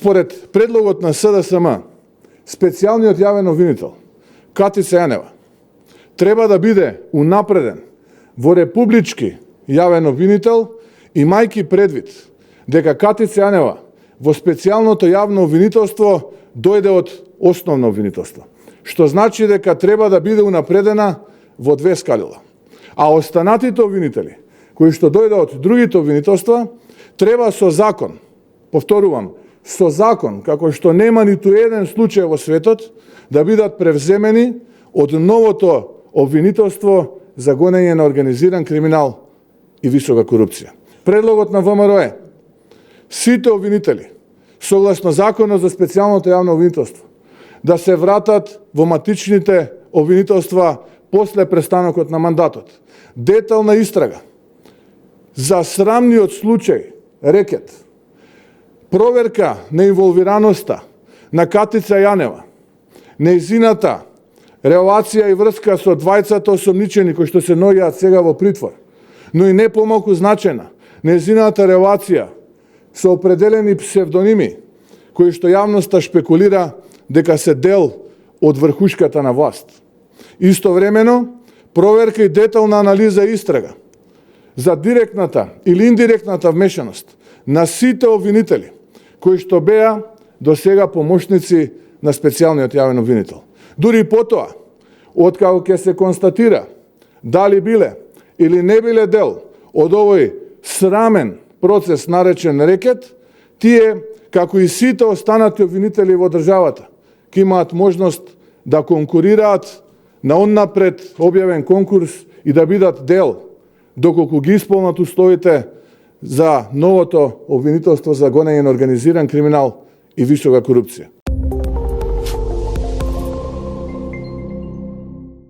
Според предлогот на СДСМ, специјалниот јавен обвинител Катица Јанева треба да биде унапреден во републички јавен обвинител, имајќи предвид дека Катица Јанева во специјалното јавно обвинителство дојде од основно обвинителство, што значи дека треба да биде унапредена во две скалила. А останатите обвинители, кои што дојде од другите обвинителства, треба со закон, повторувам, со закон, како што нема ниту еден случај во светот, да бидат превземени од новото обвинителство за гонење на организиран криминал и висока корупција. Предлогот на ВМРО е сите обвинители, согласно Законот за специјалното јавно обвинителство, да се вратат во матичните обвинителства после престанокот на мандатот. Детална истрага за срамниот случај рекет, проверка на инволвираноста на Катица Јанева, нејзината релација и врска со двајцата осомничени кои што се наоѓаат сега во притвор, но и не помалку значајна нејзината релација со определени псевдоними кои што јавноста шпекулира дека се дел од врхушката на власт. Истовремено, проверка и детална анализа и истрага за директната или индиректната вмешаност на сите обвинители кои што беа до сега помошници на специјалниот јавен обвинител. Дури потоа, откако ќе се констатира дали биле или не биле дел од овој срамен процес наречен рекет, тие, како и сите останати обвинители во државата, ќе имаат можност да конкурираат на оннапред објавен конкурс и да бидат дел, доколку ги исполнат условите за новото обвинителство за гонење на организиран криминал и висока корупција.